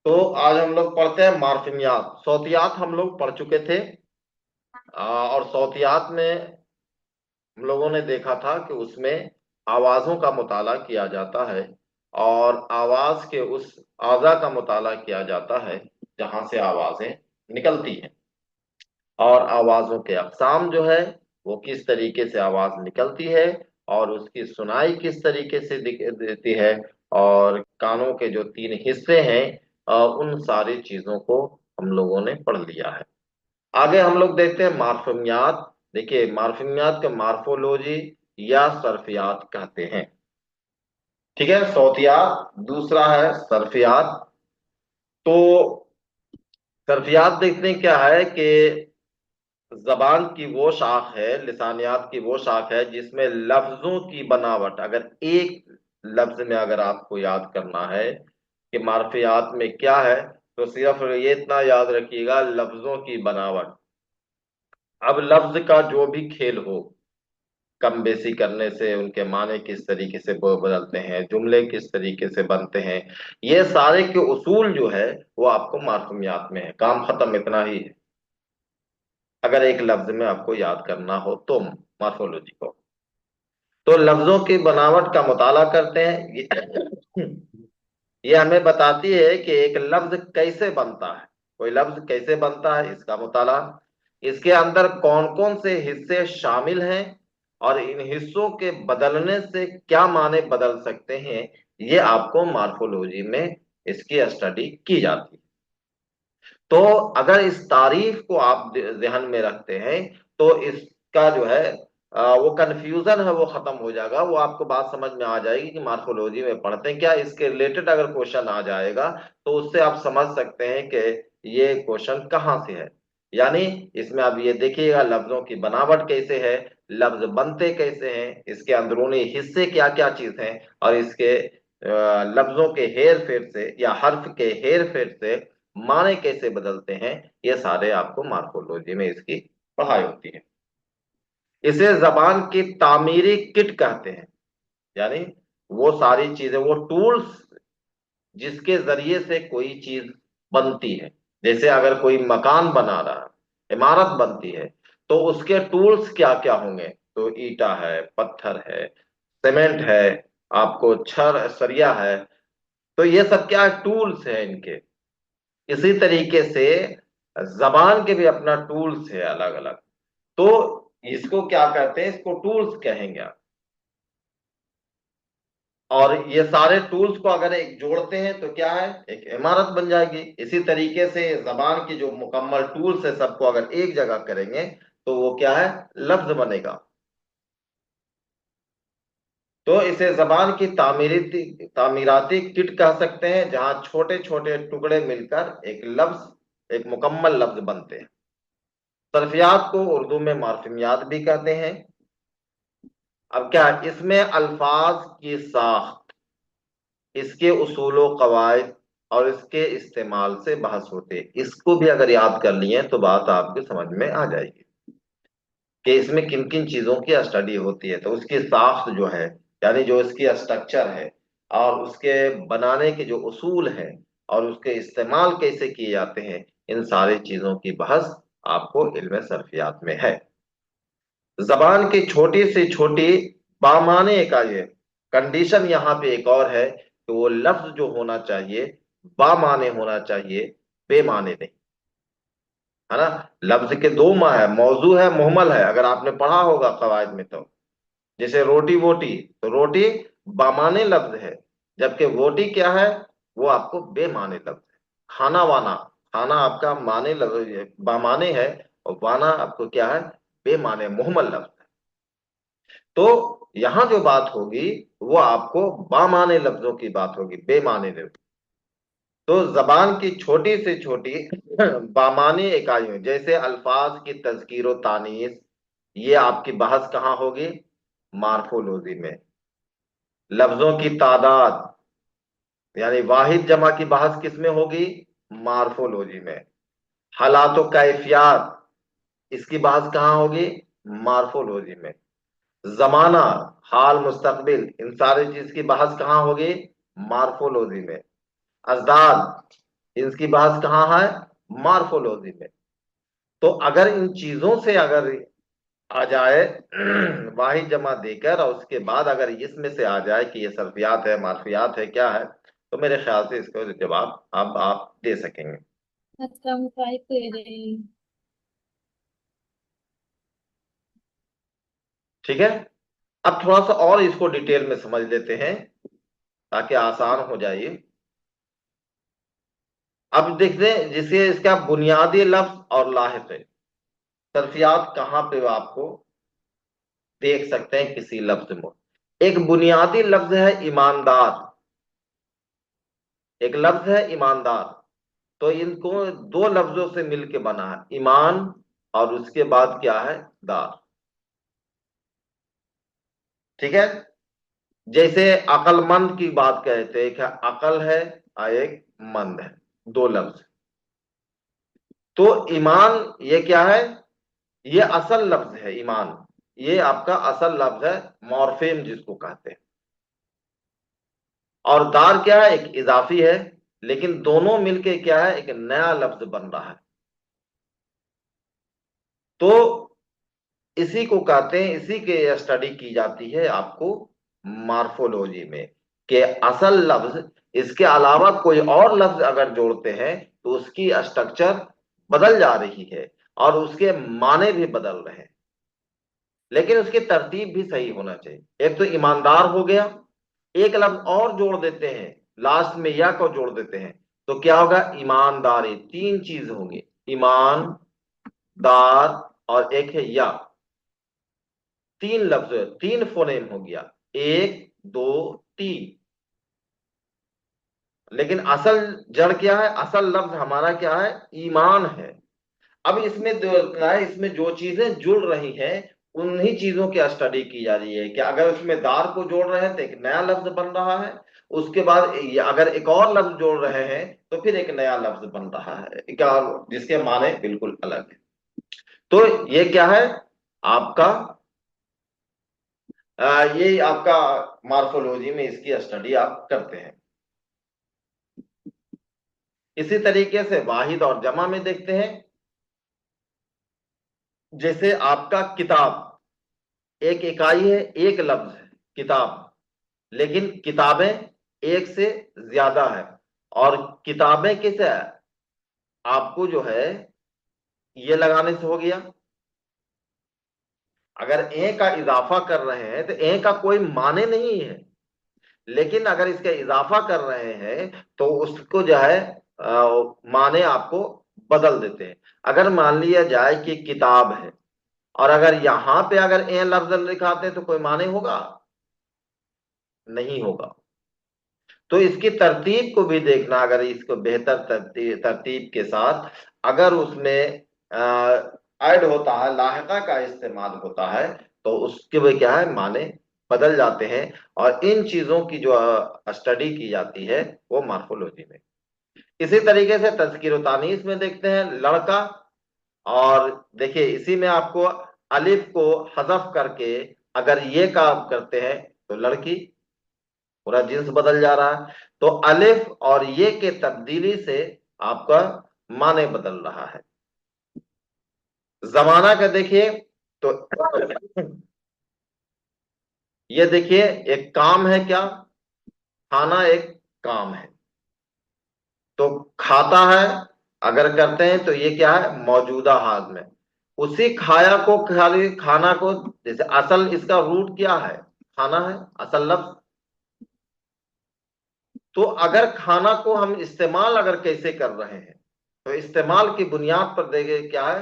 तो आज हम लोग पढ़ते हैं मार्फिमियात। सौतियात हम लोग पढ़ चुके थे। और सौतियात में हम लोगों ने देखा था कि उसमें आवाजों का मुताला किया जाता है और आवाज के उस आज़ा का मुताला किया जाता है जहां से आवाजें निकलती हैं, और आवाजों के अक़साम जो है वो किस तरीके से आवाज निकलती है और उसकी सुनाई किस तरीके से देती है, और कानों के जो तीन हिस्से हैं उन सारी चीजों को हम लोगों ने पढ़ लिया है। आगे हम लोग देखते हैं मार्फिमियात। देखिए, मार्फिमियात के मार्फोलॉजी या सर्फियात कहते हैं। ठीक है, सौतियात दूसरा है सर्फियात। तो सर्फियात देखते हैं क्या है कि जबान की वो शाख है, लिसानियात की वो शाख है जिसमें लफ्जों की बनावट, अगर एक लफ्ज में अगर आपको याद करना है कि मार्फियात में क्या है, तो सिर्फ ये इतना याद रखिएगा, लफ्जों की बनावट। अब लफ्ज का जो भी खेल हो, कम बेसी करने से उनके माने किस तरीके से बदलते हैं, जुमले किस तरीके से बनते हैं, ये सारे के उसूल जो है वो आपको मार्फियात में है। काम खत्म, इतना ही है अगर एक लफ्ज में आपको याद करना हो तो मार्फोलॉजी को। तो लफ्जों की बनावट का मुताला करते हैं। ये हमें बताती है कि एक लफ्ज कैसे बनता है, कोई लफ्ज कैसे बनता है, इसका मुताला, इसके अंदर कौन कौन से हिस्से शामिल हैं और इन हिस्सों के बदलने से क्या माने बदल सकते हैं, ये आपको मार्फोलॉजी में इसकी स्टडी की जाती है। तो अगर इस तारीफ को आप ध्यान में रखते हैं तो इसका जो है वो कंफ्यूजन है वो खत्म हो जाएगा। वो आपको बात समझ में आ जाएगी कि मार्फोलॉजी में पढ़ते हैं क्या, इसके रिलेटेड अगर क्वेश्चन आ जाएगा तो उससे आप समझ सकते हैं कि ये क्वेश्चन कहाँ से है। यानी इसमें आप ये देखिएगा लफ्जों की बनावट कैसे है, लफ्ज बनते कैसे हैं, इसके अंदरूनी हिस्से क्या क्या चीज हैं, और इसके लफ्जों के हेर फेर से या हर्फ के हेर फेर से माने कैसे बदलते हैं, ये सारे आपको मार्फोलॉजी में इसकी पढ़ाई होती है। इसे जबान की तामीरी किट कहते हैं। यानी वो सारी चीजें, वो टूल्स जिसके जरिए से कोई चीज बनती है। जैसे अगर कोई मकान बना रहा है, इमारत बनती है, तो उसके टूल्स क्या क्या होंगे, तो ईटा है, पत्थर है, सीमेंट है, आपको छर सरिया है, तो ये सब क्या टूल्स है इनके। इसी तरीके से जबान के भी अपना टूल्स है अलग अलग। तो इसको क्या कहते हैं, इसको टूल्स कहेंगे आप। और ये सारे टूल्स को अगर एक जोड़ते हैं तो क्या है, एक इमारत बन जाएगी। इसी तरीके से जबान की जो मुकम्मल टूल्स है सबको अगर एक जगह करेंगे तो वो क्या है, लफ्ज बनेगा। तो इसे जबान की तामीराती किट कह सकते हैं, जहां छोटे छोटे टुकड़े मिलकर एक लफ्ज, एक मुकम्मल लफ्ज बनते हैं। सरफियात को उर्दू में मार्फिमियात भी कहते हैं। अब क्या है, इसमें अल्फाज की साख्त, इसके उसूल कवायद और इसके इस्तेमाल से बहस होते हैं। इसको भी अगर याद कर लिए तो बात आपको समझ में आ जाएगी कि इसमें किन किन चीजों की स्टडी होती है। तो उसकी साख्त जो है, यानी जो इसकी स्ट्रक्चर है और उसके बनाने के जो उसूल हैं और उसके इस्तेमाल कैसे किए जाते हैं, इन सारी चीजों की बहस आपको इल्म सरफियात में है। जबान की छोटी से छोटी बामाने इकाई है। कंडीशन यहाँ पे एक और है कि वो लफ्ज जो होना चाहिए बामाने होना चाहिए, बेमाने नहीं। है ना, लफ्ज के दो मा है, मौजू है, मुहमल है, अगर आपने पढ़ा होगा कवायद में तो। जैसे रोटी वोटी, तो रोटी बामाने लफ्ज है, जबकि वोटी क्या है, वो आपको बेमाने लफ्ज है। खाना वाना, खाना आपका माने लफ्ज बामाने है, और वाना आपको क्या है, बेमाने मुहमल लफ्ज। तो यहां जो बात होगी वो आपको बामाने लफ्जों की बात होगी, बेमाने लफ्ज। तो जबान की छोटी से छोटी बामाने इकाइयों, जैसे अल्फाज की तज़कीर व तानीस, ये आपकी बहस कहाँ होगी, मार्फोलॉजी में। लफ्जों की तादाद, यानी वाहिद जमा की बहस किस में होगी, मार्फोलॉजी में। हालात व कैफियत, इसकी बहस कहाँ होगी, मार्फोलॉजी में। जमाना, हाल, मुस्तकबिल, इन सारी चीज की बहस कहाँ होगी, मार्फोलॉजी में। अजदाद, इनकी बहस कहाँ है? मार्फोलॉजी में। तो अगर इन चीजों से अगर आ जाए वाहिद जमा देकर, और उसके बाद अगर इसमें से आ जाए कि ये सर्फियात है, मार्फियात है, क्या है, तो मेरे ख्याल से इसका जवाब अब आप दे सकेंगे। अच्छा, हम ट्राई कर रहे हैं। ठीक है। अब थोड़ा सा और इसको डिटेल में समझ लेते हैं ताकि आसान हो जाए ये। अब देखते हैं जिसे इसका बुनियादी लफ्ज और लाहिक है। सर्फियात कहाँ पे आपको देख सकते हैं किसी लफ्ज में? एक बुनियादी लफ्ज है ईमानदार, एक लफ्ज है ईमानदार। तो इनको दो लफ्जों से मिलके बना है, ईमान और उसके बाद क्या है? दार। ठीक है। जैसे अक्लमंद की बात कहते हैं, क्या अकल है और एक मंद है, दो लफ्ज। तो ईमान ये क्या है? ये असल लफ्ज है ईमान। ये आपका असल लफ्ज है, मॉर्फेम जिसको कहते हैं। और दार क्या है? एक इजाफी है। लेकिन दोनों मिलके क्या है? एक नया लफ्ज बन रहा है। तो इसी को कहते हैं, इसी के स्टडी की जाती है आपको मार्फोलॉजी में, कि असल लफ्ज इसके अलावा कोई और लफ्ज अगर जोड़ते हैं तो उसकी स्ट्रक्चर बदल जा रही है और उसके माने भी बदल रहे हैं। लेकिन उसकी तरतीब भी सही होना चाहिए। एक तो ईमानदार हो गया, एक लफ्ज और जोड़ देते हैं, लास्ट में या को जोड़ देते हैं, तो क्या होगा? ईमानदारी। तीन चीज होंगी, ईमान, दार और एक है या। तीन लफ्ज, तीन फोनेम हो गया, एक, दो, तीन। लेकिन असल जड़ क्या है? असल लफ्ज हमारा क्या है? ईमान है। अब इसमें क्या है? इसमें जो चीजें जुड़ रही हैं उन्हीं चीजों की स्टडी की जा रही है कि अगर उसमें दार को जोड़ रहे हैं तो एक नया लफ्ज बन रहा है, उसके बाद अगर एक और लफ्ज जोड़ रहे हैं तो फिर एक नया लफ्ज बन रहा है, क्या, जिसके माने बिल्कुल अलग है। तो ये क्या है आपका? ये आपका मार्फोलॉजी में इसकी स्टडी आप करते हैं। इसी तरीके से वाहिद और जमा में देखते हैं। जैसे आपका किताब एक इकाई है, एक लफ्ज है किताब, लेकिन किताबें एक से ज्यादा है। और किताबें किस है? आपको जो है ये लगाने से हो गया। अगर ए का इजाफा कर रहे हैं तो ए का कोई माने नहीं है, लेकिन अगर इसका इजाफा कर रहे हैं तो उसको जो है माने आपको बदल देते हैं। अगर मान लिया जाए कि किताब है और अगर यहां पे अगर ए लफ्ज लिखाते हैं तो कोई माने होगा? नहीं होगा। तो इसकी तरतीब को भी देखना, अगर इसको बेहतर तरतीब के साथ अगर उसमें ऐड होता है, लाहिका का इस्तेमाल होता है, तो उसके भी क्या है? माने बदल जाते हैं। और इन चीजों की जो स्टडी की जाती है वो मार्फोलॉजी में। इसी तरीके से तज़किर व तानीस में देखते हैं लड़का। और देखिए इसी में आपको अलिफ को हजफ करके अगर ये काम करते हैं तो लड़की, पूरा जिन्स बदल जा रहा है। तो अलिफ और ये के तब्दीली से आपका माने बदल रहा है। जमाना का देखिए तो ये देखिए एक काम है, क्या? खाना एक काम है। तो खाता है अगर करते हैं तो ये क्या है? मौजूदा हाल में। उसी खाया को, खाली खाना को, जैसे असल इसका रूट क्या है? खाना है असल लफ्ज। तो अगर खाना को हम इस्तेमाल अगर कैसे कर रहे हैं, तो इस्तेमाल की बुनियाद पर देखे क्या है?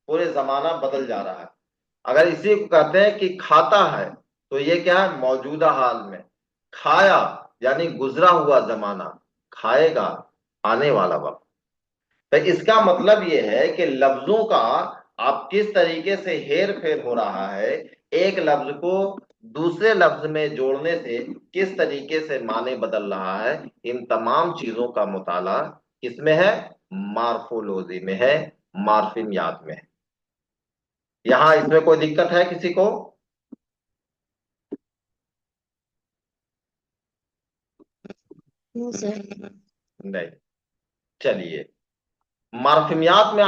पूरे जमाना बदल जा रहा है। अगर इसी को कहते हैं कि खाता है, तो ये क्या है? मौजूदा हाल में। खाया यानी गुजरा हुआ जमाना, खाएगा आने वाला वक्त। तो इसका मतलब ये है कि लफ्जों का आप किस तरीके से हेर फेर हो रहा है, एक लफ्ज को दूसरे लफ्ज में जोड़ने से किस तरीके से माने बदल रहा है, इन तमाम चीजों का मुताला किसमें है? मार्फोलॉजी में है, मार्फिमियात में है। यहां इसमें कोई दिक्कत है किसी को? No sir. नहीं। चलिए, मार्फिमियात में